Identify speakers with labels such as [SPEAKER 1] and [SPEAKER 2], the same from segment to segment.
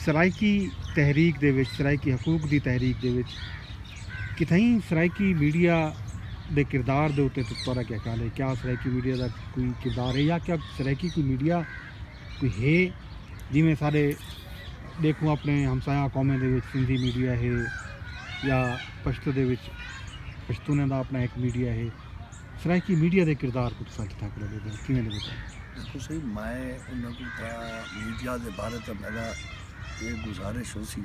[SPEAKER 1] سرائکی تحریک دے وچ سرائکی حقوق دی تحریک دے وچ کتھائیں سرائکی میڈیا دے کردار دے اوتے تہاڈا کیا خیال ہے؟ کیا سرائکی میڈیا دا کوئی کردار ہے یا کیا سرائکی کوئی میڈیا کوئی ہے جی میں سارے دیکھوں اپنے ہمسایہ قومیں دے وچ سندھی میڈیا ہے یا پشتو دے وچ پشتونیں دا اپنا ایک میڈیا ہے، سرائکی میڈیا دے کردار کو تساں کتھاں کر دے کیویں دے
[SPEAKER 2] دیکھو صحیح میں انہوں کو میڈیا دے بارے تو میرا یہ گزارش ہو سی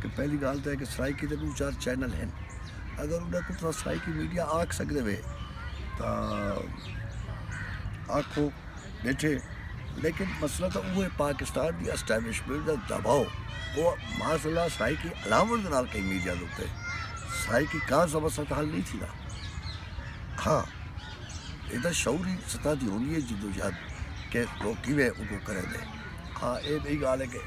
[SPEAKER 2] کہ پہلی گل تو ہے کہ سرائکی دے 2-4 چینل ہیں، اگر انہیں کو تو سرائکی میڈیا آکھ سکتے ہوئے تو آکھو بیٹھے، لیکن مسئلہ تو وہ پاکستان کی اسٹیبلشمنٹ کا دباؤ وہ ماشاءاللہ سرائکی علامت نال کئی میڈیا ہوتے سرائکی کا زبردست حل نہیں تھی نا۔ ہاں یہ شعوری سطح کی ہونی ہے جدوجہد کہ لوگ کیویں ان کو کریں دے۔ ہاں یہ نہیں گال ہے کہ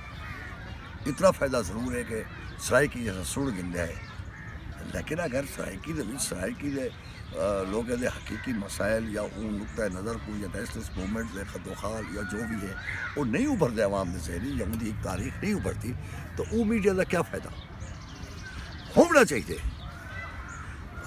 [SPEAKER 2] اتنا فائدہ ضرور ہے کہ سرائکی جیسا سن گنیا ہے، لیکن اگر سرائکی دے سرائکی دے لوگ دے حقیقی مسائل یا اون نقطۂ نظر کو یا نیشنلسٹ موومنٹ دے خد و خال یا جو بھی ہے وہ نہیں ابھرتے عوام دے ذہنی یا ان کی ایک تاریخ نہیں ابھرتی تو وہ میڈیا کا کیا فائدہ ہونا چاہیے۔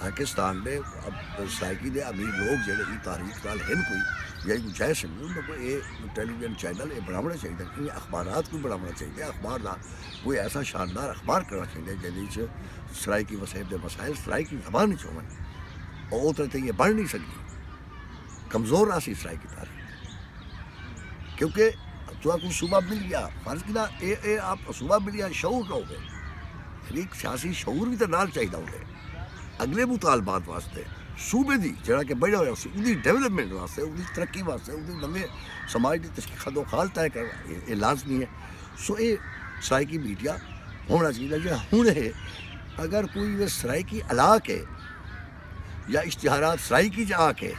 [SPEAKER 2] پاکستان میں اب سرائکی دے امیر لوگ جڑے یہ تاریخ نال ہیں کوئی یا جائے سکتے ان کو یہ ٹیلی ویژن چینل یہ بنانا چاہیے، یہ اخبارات کو بنانا چاہیے، اخبار کا کوئی ایسا شاندار اخبار کرنا چاہیے جن سرائکی وسائل دے مسائل سرائکی زبان ہون اور وہ تو یہ بڑھ نہیں سکتی، کمزور آ سی سرائکی تاریخ کیونکہ تو کو صوبہ مل گیا فرض کی نا یہ آپ صوبہ مل گیا شعور کا ہو گئے، یعنی سیاسی شعور بھی تو نال چاہیے ہوگا اگلے مطالبات واسطے صوبے دی جڑا کہ بڑھا ہوا سی ان ڈیولپمنٹ واسطے ان ترقی واسطے ان نویں سماج کی تشکیل خد و خال طے کرنا یہ لازمی ہے۔ سو یہ سرائکی میڈیا ہونا چاہیے جو ہوں ہے اگر کوئی سرائکی علاقے یا اشتہارات سرائکی جا کے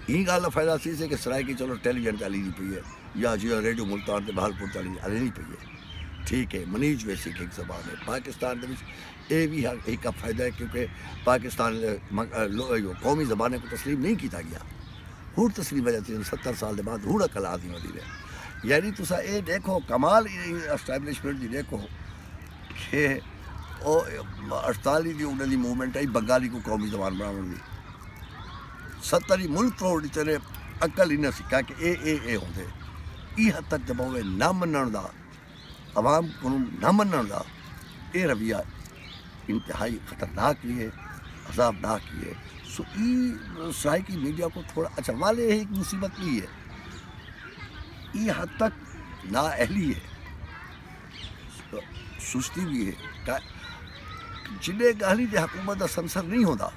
[SPEAKER 2] یہ گل کا فائدہ سی سے کہ سرائکی چلو ٹیلی ویژن چلی نہیں پی ہے یا جی ریڈیو ملتان بہالپور چلی نہیں پی ہے، ٹھیک ہے منیج ویسی ایک زبان ہے پاکستان یہ بھی ایک کا فائدہ ہے کیونکہ پاکستان قومی زبانیں کو تسلیم نہیں کیتا گیا، ہوں تسلیم ہو جاتی 70 سال کے بعد ہوں اکل آدمی ہوتی ہے۔ یعنی تصا یہ دیکھو کمال اسٹیبلشمنٹ کی دیکھو کہ 48 کی انہوں کی موومنٹ آئی بنگالی کو قومی زبان بناؤ کی 70 ملک توڑ چلے اکل ہی نہ سکھا کہ اے ہوتے یہ حد تک جب ہوئے نہ منن دا عوام کو نہ منن دا یہ رویہ انتہائی خطرناک بھی ہے عذابناک بھی ہے۔ سو یہ سرائکی میڈیا کو تھوڑا اچھا والے ایک مصیبت بھی ہے یہ حد تک نااہلی ہے سستی بھی ہے جنہیں گالی دے حکومت کا سنسر نہیں ہوتا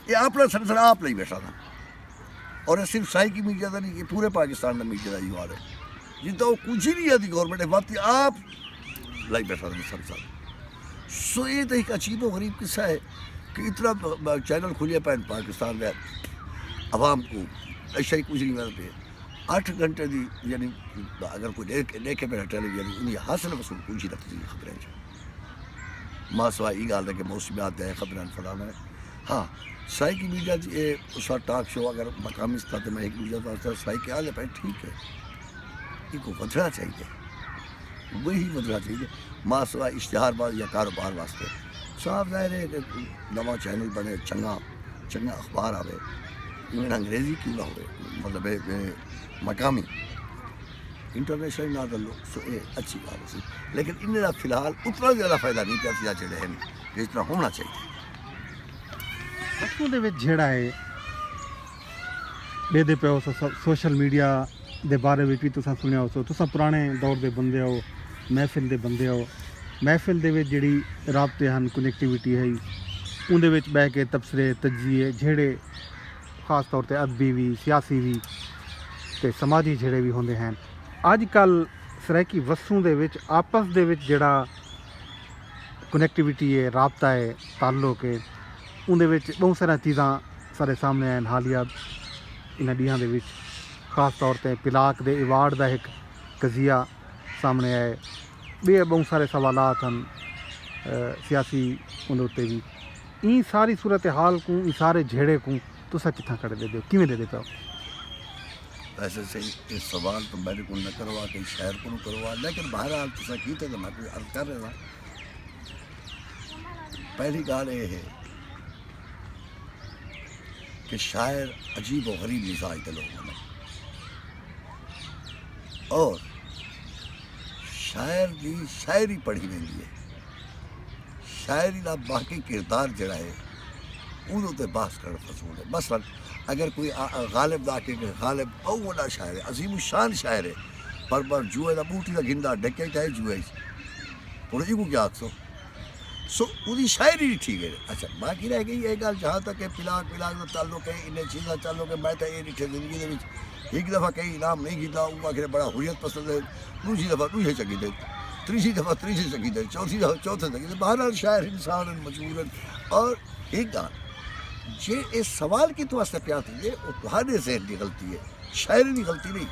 [SPEAKER 2] یہ اپنا سنسر آپ نہیں بیٹھا تھا اور یہ صرف سرائکی میڈیا کا نہیں یہ پورے پاکستان میں میڈیا کا یہ حال ہے جن تو کچھ ہی نہیں آتی گورنمنٹ وقت آپ لائی بیٹھا تھا سنسر۔ سو یہ تو ایک عجیب و غریب قصہ ہے کہ اتنا چینل کھلے پہ پاکستان میں عوام کو ایسا ہی کچھ نہیں ملتے 8 گھنٹے دی یعنی اگر کوئی دیکھے پہ ٹیلی ویژن انہیں حاصل وصول کچھ ہی رکھتی خبریں ماں سوائے یہ گال ہے کہ موسمیات ہے خبریں فلانا ہے۔ ہاں سرائکی میڈیا اس وقت ٹاک شو اگر مقامی سطح میں ایک میڈیا تو سرائکی آ لے پہ ٹھیک ہے ان کو بدلنا چاہیے وہی بدلنا چاہیے ماں سوائے اشتہار باز یا کاروبار واسطے صاف ظاہر ہے کہ نواں چینل بنے چنگا اخبار آئے ایون انگریزی کیوں نہ ہوئے مطلب مقامی انٹرنیشنل نہ دلو سو یہ اچھی بات سی لیکن ان کا فی الحال اتنا زیادہ فائدہ نہیں پیا سیا چلے ہیں جس طرح ہونا چاہیے۔
[SPEAKER 1] اس دے جڑا ہے دے پو سوشل میڈیا دے بارے میں بھی تساں سنیا ہو تساں پرانے دور دے بندے ہو محفل دے بندے ہو محفل دے وچ جڑی رابطے ہیں کنیکٹیوٹی ہے ان دے وچ بہ کے تبصرے تجزیے جھیڑے خاص طور تے ادبی بھی سیاسی بھی تے سماجی جھیڑے بھی ہوندے ہیں اج کل سرائکی وسوں دے وچ آپس دے وچ جڑا کنیکٹیوٹی ہے رابطہ ہے تعلق ہے ان دے وچ بہت سارا چیزاں سارے سامنے آئیں حالیہ انہاں ڈیاں دے وچ خاص طور تے پلاک دے ایوارڈ دا ایک قضیہ سامنے آئے بھی بہت سارے سوالات ہیں سیاسی ان اتنے بھی این ساری صورت حال کو ان سارے جھیڑے کو تسا کتنا کر دے دو کیویں دے پاؤ؟
[SPEAKER 2] ویسے سے اس سوال تو میرے کو نہ کروا کہ شاعر کو نہ کروا، لیکن بہرحال تو کیتے تو میں کوئی عرض کر رہا. پہلی گال یہ ہے کہ شاعر عجیب و غریب مزاج کے لوگ ہیں، اور شاعر کی شاعری پڑھی ویندی ہے. شاعری کا باقی کردار جڑا ہے انہوں تے بحث کرنا فضول ہے. مثلا اگر کوئی غالب دا کے غالب بہت بڑا شاعر ہے، عظیم الشان شاعر ہے، پر جوئے دا بوٹی دا گندا ڈکے چاہے جوئے ہوں یہ کو کیا آخسو سو وہی شاعری نہیں ٹھیک ہے. اچھا باقی رہ گئی یہ گل جہاں تک کہ پلاک کا تعلق ہے، انہیں چیزاں تعلق ہے. میں تو یہ ڈٹھے زندگی دے ایک دفعہ کئی انعام نہیں کیتا، وہ آخر بڑا حریت پسند ہے، دوسری دفعہ دوسرے چکی دے، تیسری دفعہ تیسری چکی دے، چوتھی دفعہ چوتھے چکی دے. بہرحال شاعر انسان مجبور. اور ایک گال جی اس سوال کی تو واسطے پیا تھی ہے وہ تمہارے ذہن کی غلطی ہے، شاعری کی غلطی نہیں.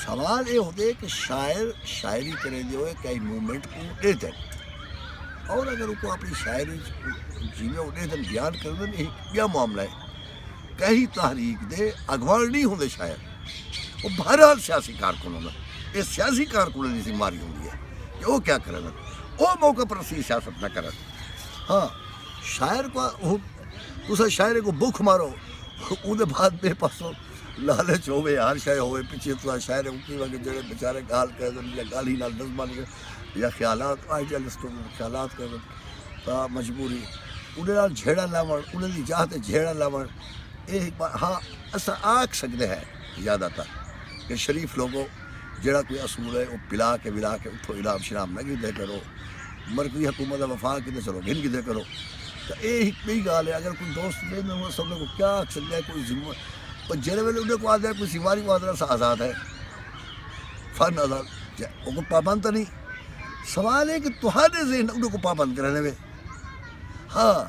[SPEAKER 2] سوال یہ ہوتے کہ شاعر شاعری کریں جو ہے کئی مومنٹ کو دے دیں، اور اگر وہ اپنی شاعری جیویں وہ دے دیں بیان کر دیں. ایک کیا معاملہ ہے کہیں تحریک دے اگوان نہیں ہوتے شاعر، وہ بہرحال سیاسی کارکن ہونا. یہ سیاسی کارکنوں کی ذمہ داری ہوتی ہے کہ وہ کیا کریں، وہ موقع پر اسی سیاست نہ کریں. ہاں شاعر کو اسے شاعر کو بکھ مارو، وہ بعد میرے پاسوں لالچ ہوئے ہر شے ہوئے پیچھے تو شاعر کی وجہ جڑے بیچارے گال کر دیں یا گالی نال نظمہ یا خیالات آئیڈیلسٹوں خیالات کر دیں تا مجبوری انہیں نال جھیڑا لاون، انہیں دی جاہتے جھیڑا لاون. یہ ہاں اصل آکھ سکتے ہیں زیادہ تر کہ شریف لوگوں جڑا کوئی اصول ہے وہ پلا کے ولا کے اتھو انعام شرام نہ گندے کرو، مرکزی حکومت کا وفا کتے چلو گن کتے کرو. تو یہ بڑی گال ہے. اگر کوئی دوست دے میں سب کو کیا آکھ سکتا ہے کوئی ذمہ اور جڑے ویلے انہیں کو آدھا ہے کوئی سیماری کو آدھا سا آزاد ہے فن آزاد وہ کو پابند تو نہیں. سوال ہے کہ تمہارے ذہن انہیں کو پابند کرنے میں. ہاں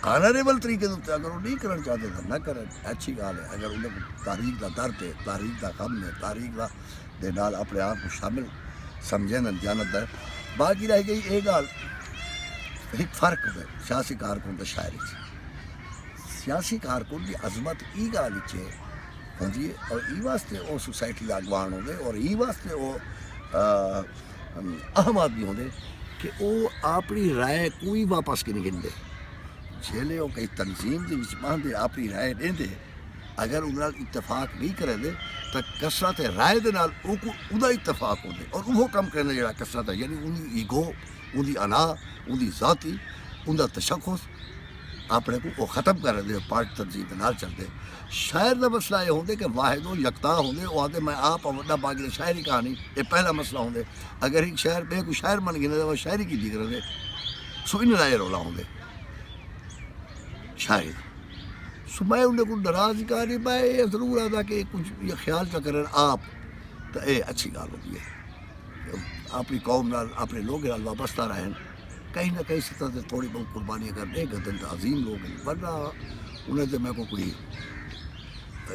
[SPEAKER 2] آنریبل طریقے سے اگر وہ نہیں کرنا چاہتے تو نہ کریں، اچھی گال ہے. اگر انہیں کو تاریخ کا درد ہے، تاریخ کا غم ہے، تاریخ کا دے نال اپنے آپ کو شامل سمجھیں جانت ہے. باقی رہ گئی یہ گال ایک فرق ہے سیاسی کارکن کے شاعری سے. سیاسی کارکن کی عظمت ای گال ہے ہوتی ہے، اور ای واسطے وہ سوسائٹی کا اگوان ہوتے اور ای واسطے وہ اہم آدمی ہوتے کہ وہ اپنی رائے کوئی واپس کی نہیں گنتے. جیلے وہ کئی تنظیم کے باندھے اپنی رائے دیں دے، اگر انہیں اتفاق نہیں کریں دے تو کثرت رائے دے نال وہ اتفاق ہوتے اور وہ کم کرنے جڑا کثرت ہے، یعنی ان کی ایگو، ان کی انا، ان کی ذاتی، ان کا تشخص اپنے کو وہ ختم کر دے پارٹ تنظیم کے نال چلتے. شاعر کا مسئلہ یہ ہوتے کہ واحد و یکتا ہوتے، وہ آتے میں آپ وڈا باقی شاعری کہانی یہ پہلا مسئلہ ہوتے. اگر ایک شاعر بے کو شاعر بن گئے وہ شاعری کی دی کرے سو ان رائے رولا ہوتے شاعر. سو میں انہیں کو ناراض کہا نہیں، میں یہ ضرور آتا کہ کچھ یہ خیال چا کریں آپ تو یہ اچھی گال ہوتی ہے. اپنی قوم نال اپنے لوگ نال وابستہ رہیں، کہیں نہ کہیں سطح سے تھوڑی بہت قربانی اگر دے گدن تو عظیم لوگ ہیں، ورنہ انہیں تو میں کو کوئی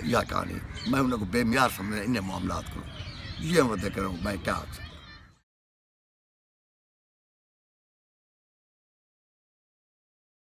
[SPEAKER 2] یا کہانی میں انہیں کو بے معیار سمجھنا انہیں معاملات کروں یہ مدد کروں میں کیا